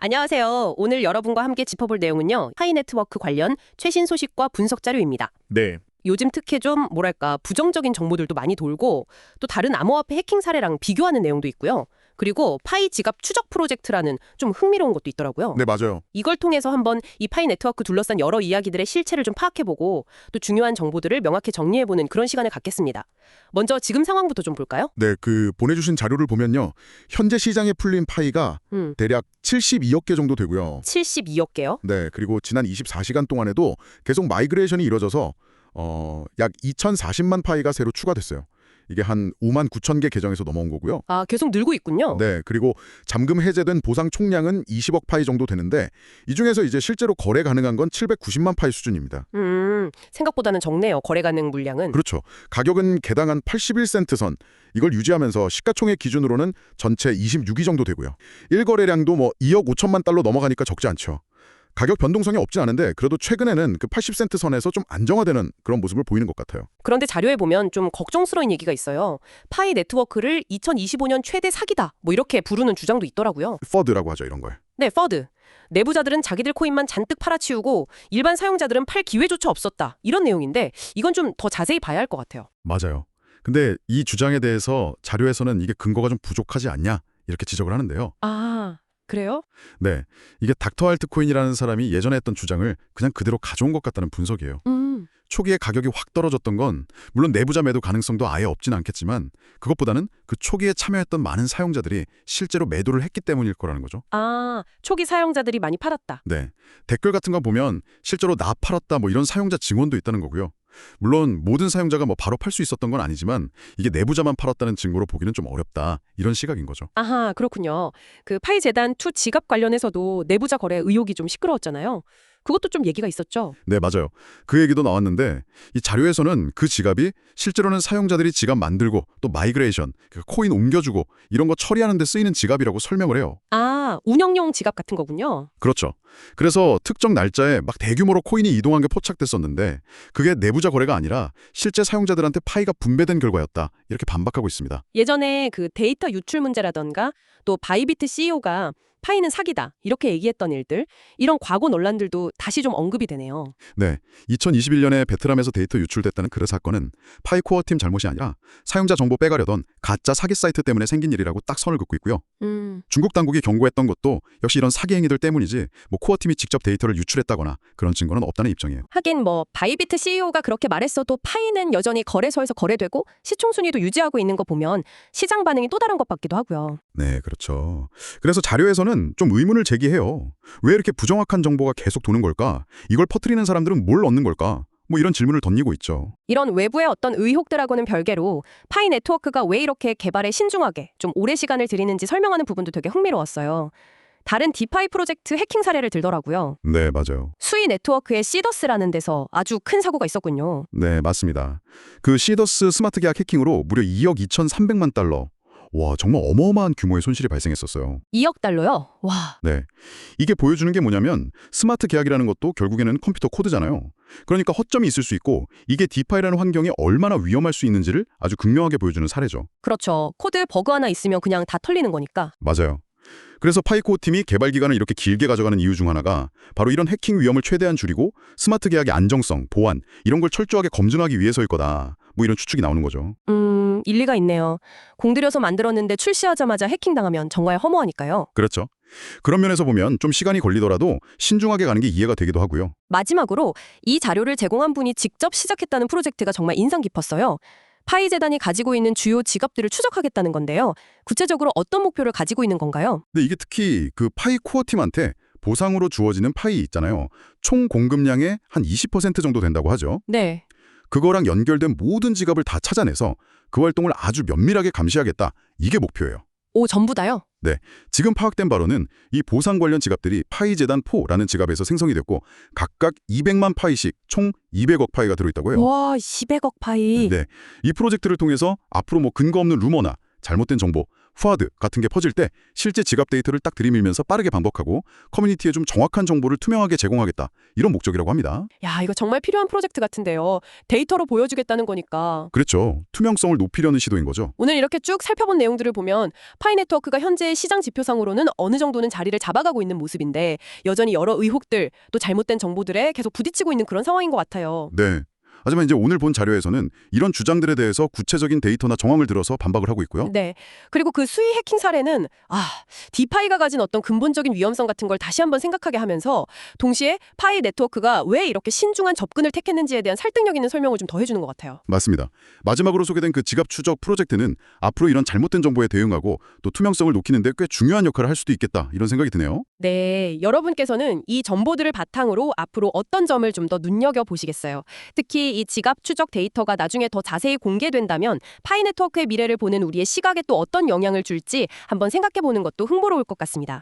안녕하세요. 오늘 여러분과 함께 짚어볼 내용은요. 파이 네트워크 관련 최신 소식과 분석 자료입니다. 네, 요즘 특히 좀 부정적인 정보들도 많이 돌고 또 다른 암호화폐 해킹 사례랑 비교하는 내용도 있고요. 그리고 파이 지갑 추적 프로젝트라는 좀 흥미로운 것도 있더라고요. 네, 맞아요. 이걸 통해서 한번 이 파이 네트워크 둘러싼 여러 이야기들의 실체를 좀 파악해보고 또 중요한 정보들을 명확히 정리해보는 그런 시간을 갖겠습니다. 먼저 지금 상황부터 좀 볼까요? 네, 보내주신 자료를 보면요. 현재 시장에 풀린 파이가 대략 72억 개 정도 되고요. 72억 개요? 네, 그리고 지난 24시간 동안에도 계속 마이그레이션이 이뤄져서 약 2,040만 파이가 새로 추가됐어요. 이게 한 5만 9천 개 계정에서 넘어온 거고요. 아, 계속 늘고 있군요. 네, 그리고 잠금 해제된 보상 총량은 20억 파이 정도 되는데 이 중에서 이제 실제로 거래 가능한 건 790만 파이 수준입니다. 생각보다는 적네요. 거래 가능 물량은. 그렇죠. 가격은 개당 한 81센트 선. 이걸 유지하면서 시가총액 기준으로는 전체 26위 정도 되고요. 1거래량도 2억 5천만 달러 넘어가니까 적지 않죠. 가격 변동성이 없진 않은데 그래도 최근에는 그 80센트 선에서 좀 안정화되는 그런 모습을 보이는 것 같아요. 그런데 자료에 보면 좀 걱정스러운 얘기가 있어요. 파이 네트워크를 2025년 최대 사기다. 이렇게 부르는 주장도 있더라고요. 퍼드라고 하죠, 이런 걸. 네, 퍼드. 내부자들은 자기들 코인만 잔뜩 팔아치우고 일반 사용자들은 팔 기회조차 없었다. 이런 내용인데 이건 좀 더 자세히 봐야 할 것 같아요. 맞아요. 근데 이 주장에 대해서 자료에서는 이게 근거가 좀 부족하지 않냐 이렇게 지적을 하는데요. 아, 그래요? 네, 이게 닥터 알트코인이라는 사람이 예전에 했던 주장을 그냥 그대로 가져온 것 같다는 분석이에요. 초기에 가격이 확 떨어졌던 건 물론 내부자 매도 가능성도 아예 없진 않겠지만 그것보다는 그 초기에 참여했던 많은 사용자들이 실제로 매도를 했기 때문일 거라는 거죠. 아, 초기 사용자들이 많이 팔았다. 네, 댓글 같은 거 보면 실제로 나 팔았다 이런 사용자 증언도 있다는 거고요. 물론 모든 사용자가 바로 팔 수 있었던 건 아니지만 이게 내부자만 팔았다는 증거로 보기는 좀 어렵다 이런 시각인 거죠. 아하, 그렇군요. 그 파이 재단 투 지갑 관련해서도 내부자 거래 의혹이 좀 시끄러웠잖아요. 그것도 좀 얘기가 있었죠. 네, 맞아요. 그 얘기도 나왔는데 이 자료에서는 그 지갑이 실제로는 사용자들이 지갑 만들고 또 마이그레이션, 코인 옮겨주고 이런 거 처리하는 데 쓰이는 지갑이라고 설명을 해요. 아, 운영용 지갑 같은 거군요. 그렇죠. 그래서 특정 날짜에 대규모로 코인이 이동한 게 포착됐었는데 그게 내부자 거래가 아니라 실제 사용자들한테 파이가 분배된 결과였다. 이렇게 반박하고 있습니다. 예전에 그 데이터 유출 문제라던가 또 바이비트 CEO가 파이는 사기다 이렇게 얘기했던 일들, 이런 과거 논란들도 다시 좀 언급이 되네요. 네, 2021년에 베트남에서 데이터 유출됐다는 그 사건은 파이 코어 팀 잘못이 아니라 사용자 정보 빼가려던 가짜 사기 사이트 때문에 생긴 일이라고 딱 선을 긋고 있고요. 중국 당국이 경고했던 것도 역시 이런 사기 행위들 때문이지 코어 팀이 직접 데이터를 유출했다거나 그런 증거는 없다는 입장이에요. 하긴 바이비트 CEO가 그렇게 말했어도 파이는 여전히 거래소에서 거래되고 시총 순위도 유지하고 있는 거 보면 시장 반응이 또 다른 것 같기도 하고요. 네, 그렇죠. 그래서 자료에서는 좀 의문을 제기해요. 왜 이렇게 부정확한 정보가 계속 도는 걸까? 이걸 퍼뜨리는 사람들은 뭘 얻는 걸까? 이런 질문을 던지고 있죠. 이런 외부의 어떤 의혹들하고는 별개로 파이 네트워크가 왜 이렇게 개발에 신중하게 좀 오래 시간을 들이는지 설명하는 부분도 되게 흥미로웠어요. 다른 디파이 프로젝트 해킹 사례를 들더라고요. 네, 맞아요. 수이 네트워크의 시더스라는 데서 아주 큰 사고가 있었군요. 네, 맞습니다. 그 시더스 스마트 계약 해킹으로 무려 2억 2,300만 달러. 와, 정말 어마어마한 규모의 손실이 발생했었어요. 2억 달러요? 와. 네. 이게 보여주는 게 뭐냐면 스마트 계약이라는 것도 결국에는 컴퓨터 코드잖아요. 그러니까 허점이 있을 수 있고 이게 디파이라는 환경이 얼마나 위험할 수 있는지를 아주 극명하게 보여주는 사례죠. 그렇죠. 코드 버그 하나 있으면 그냥 다 털리는 거니까. 맞아요. 그래서 파이코어 팀이 개발 기간을 이렇게 길게 가져가는 이유 중 하나가 바로 이런 해킹 위험을 최대한 줄이고 스마트 계약의 안정성, 보안 이런 걸 철저하게 검증하기 위해서일 거다. 이런 추측이 나오는 거죠. 일리가 있네요. 공들여서 만들었는데 출시하자마자 해킹당하면 정말 허무하니까요. 그렇죠. 그런 면에서 보면 좀 시간이 걸리더라도 신중하게 가는 게 이해가 되기도 하고요. 마지막으로 이 자료를 제공한 분이 직접 시작했다는 프로젝트가 정말 인상 깊었어요. 파이 재단이 가지고 있는 주요 지갑들을 추적하겠다는 건데요. 구체적으로 어떤 목표를 가지고 있는 건가요? 근데 이게 특히 그 파이 코어 팀한테 보상으로 주어지는 파이 있잖아요. 총 공급량의 한 20% 정도 된다고 하죠. 네. 그거랑 연결된 모든 지갑을 다 찾아내서 그 활동을 아주 면밀하게 감시하겠다. 이게 목표예요. 오, 전부 다요? 네, 지금 파악된 바로는 이 보상 관련 지갑들이 파이 재단 4라는 지갑에서 생성이 됐고 각각 200만 파이씩 총 200억 파이가 들어있다고 해요. 와, 200억 파이. 네, 이 프로젝트를 통해서 앞으로 근거 없는 루머나 잘못된 정보, 프와드 같은 게 퍼질 때 실제 지갑 데이터를 딱 들이밀면서 빠르게 반복하고 커뮤니티에 좀 정확한 정보를 투명하게 제공하겠다. 이런 목적이라고 합니다. 야, 이거 정말 필요한 프로젝트 같은데요. 데이터로 보여주겠다는 거니까. 그렇죠. 투명성을 높이려는 시도인 거죠. 오늘 이렇게 쭉 살펴본 내용들을 보면 파이 네트워크가 현재 시장 지표상으로는 어느 정도는 자리를 잡아가고 있는 모습인데 여전히 여러 의혹들, 또 잘못된 정보들에 계속 부딪히고 있는 그런 상황인 것 같아요. 네. 하지만 이제 오늘 본 자료에서는 이런 주장들에 대해서 구체적인 데이터나 정황을 들어서 반박을 하고 있고요. 네. 그리고 그 수위 해킹 사례는 디파이가 가진 어떤 근본적인 위험성 같은 걸 다시 한번 생각하게 하면서 동시에 파이 네트워크가 왜 이렇게 신중한 접근을 택했는지에 대한 설득력 있는 설명을 좀 더해주는 것 같아요. 맞습니다. 마지막으로 소개된 그 지갑 추적 프로젝트는 앞으로 이런 잘못된 정보에 대응하고 또 투명성을 높이는 데 꽤 중요한 역할을 할 수도 있겠다 이런 생각이 드네요. 네, 여러분께서는 이 정보들을 바탕으로 앞으로 어떤 점을 좀 더 눈여겨보시겠어요? 특히 이 지갑 추적 데이터가 나중에 더 자세히 공개된다면 파이 네트워크의 미래를 보는 우리의 시각에 또 어떤 영향을 줄지 한번 생각해보는 것도 흥미로울 것 같습니다.